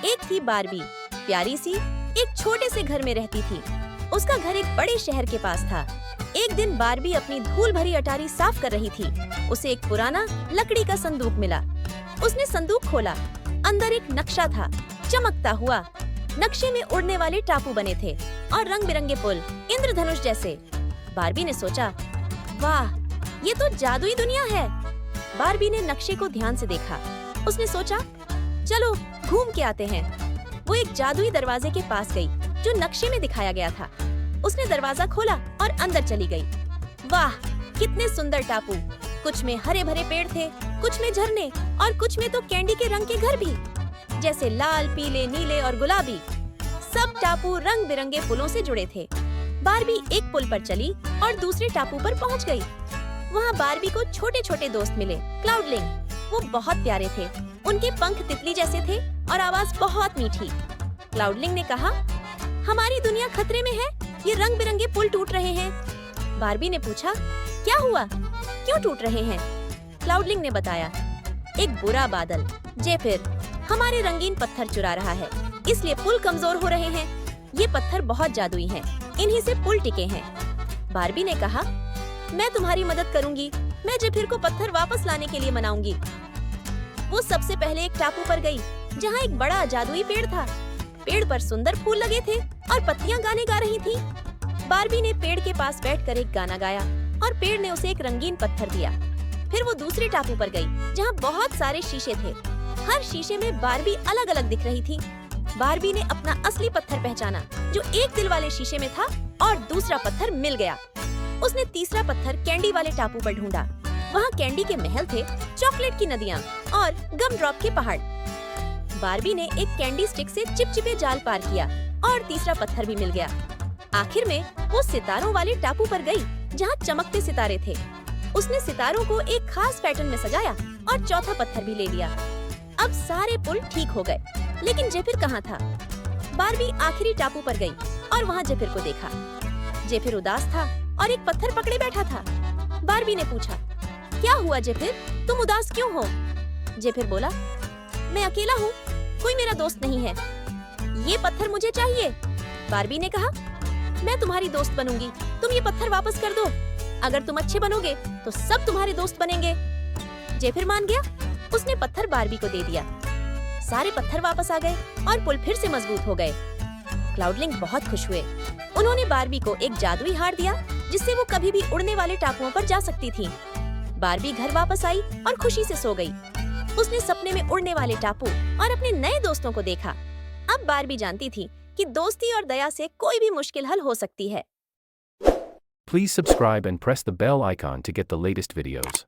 एक थी बारबी, प्यारी सी, एक छोटे से घर में रहती थी। उसका घर एक बड़े शहर के पास था। एक दिन बारबी अपनी धूल भरी अटारी साफ कर रही थी। उसे एक पुराना लकड़ी का संदूक मिला। उसने संदूक खोला। अंदर एक नक्शा था, चमकता हुआ। नक्शे में उड़ने वाले टापू बने थे और रंग बिरंगे पुल, इंद्रधनुष जैसे। बारबी ने सोचा, वाह, ये तो जादुई दुनिया है। बारबी ने नक्शे को ध्यान से देखा। उसने सोचा, चलो घूम के आते हैं। वो एक जादुई दरवाजे के पास गई जो नक्शे में दिखाया गया था। उसने दरवाजा खोला और अंदर चली गई। वाह, कितने सुंदर टापू। कुछ में हरे भरे पेड़ थे, कुछ में झरने और कुछ में तो कैंडी के रंग के घर भी, जैसे लाल, पीले, नीले और गुलाबी। सब टापू रंग बिरंगे पुलों से जुड़े थे। बारबी एक पुल पर चली और दूसरे टापू पर पहुंच गई। वहाँ बारबी को छोटे छोटे दोस्त मिले, क्लाउडलिंग। वो बहुत प्यारे थे। उनके पंख तितली जैसे थे और आवाज बहुत मीठी। क्लाउडलिंग ने कहा, हमारी दुनिया खतरे में है, ये रंग बिरंगे पुल टूट रहे हैं। बारबी ने पूछा, क्या हुआ, क्यों टूट रहे हैं? क्लाउडलिंग ने बताया, एक बुरा बादल, जेफिर, हमारे रंगीन पत्थर चुरा रहा है, इसलिए पुल कमजोर हो रहे हैं। ये पत्थर बहुत जादुई हैं, इन्हीं से पुल टिके हैं। बारबी ने कहा, मैं तुम्हारी मदद करूंगी। मैं जेफिर को पत्थर वापस लाने के लिए मनाऊंगी। वो सबसे पहले एक टापू पर गई जहाँ एक बड़ा जादुई पेड़ था। पेड़ पर सुंदर फूल लगे थे और पत्तियां गाने गा रही थी। बारबी ने पेड़ के पास बैठकर एक गाना गाया और पेड़ ने उसे एक रंगीन पत्थर दिया। फिर वो दूसरे टापू पर गई जहाँ बहुत सारे शीशे थे। हर शीशे में बारबी अलग अलग दिख रही थी। बारबी ने अपना असली पत्थर पहचाना जो एक दिल वाले शीशे में था और दूसरा पत्थर मिल गया। उसने तीसरा पत्थर कैंडी वाले टापू पर ढूंढा। वहाँ कैंडी के महल थे, चॉकलेट की नदियाँ और गम ड्रॉप के पहाड़। बारबी ने एक कैंडी स्टिक से चिपचिपे जाल पार किया और तीसरा पत्थर भी मिल गया। आखिर में वो सितारों वाले टापू पर गई जहाँ चमकते सितारे थे। उसने सितारों को एक खास पैटर्न में सजाया और चौथा पत्थर भी ले लिया। अब सारे पुल ठीक हो गए, लेकिन जेफिर कहाँ था? बारबी आखिरी टापू पर गई और वहाँ जेफिर को देखा। जेफिर उदास था और एक पत्थर पकड़े बैठा था। बारबी ने पूछा, क्या हुआ जेफिर, तुम उदास क्यों हो? जेफिर बोला, मैं अकेला हूँ, कोई मेरा दोस्त नहीं है। ये पत्थर मुझे चाहिए। बारबी ने कहा, मैं तुम्हारी दोस्त बनूंगी, तुम ये पत्थर वापस कर दो। अगर तुम अच्छे बनोगे तो सब तुम्हारे दोस्त बनेंगे। जेफिर मान गया। उसने पत्थर बारबी को दे दिया। सारे पत्थर वापस आ गए और पुल फिर से मजबूत हो गए। क्लाउडलिंग बहुत खुश हुए। उन्होंने बारबी को एक जादुई हार दिया जिससे वो कभी भी उड़ने वाले टापुओं पर जा सकती थी। बारबी घर वापस आई और खुशी से सो गई। उसने सपने में उड़ने वाले टापू और अपने नए दोस्तों को देखा। अब बारबी जानती थी कि दोस्ती और दया से कोई भी मुश्किल हल हो सकती है। Please subscribe and press the bell icon to get the latest videos.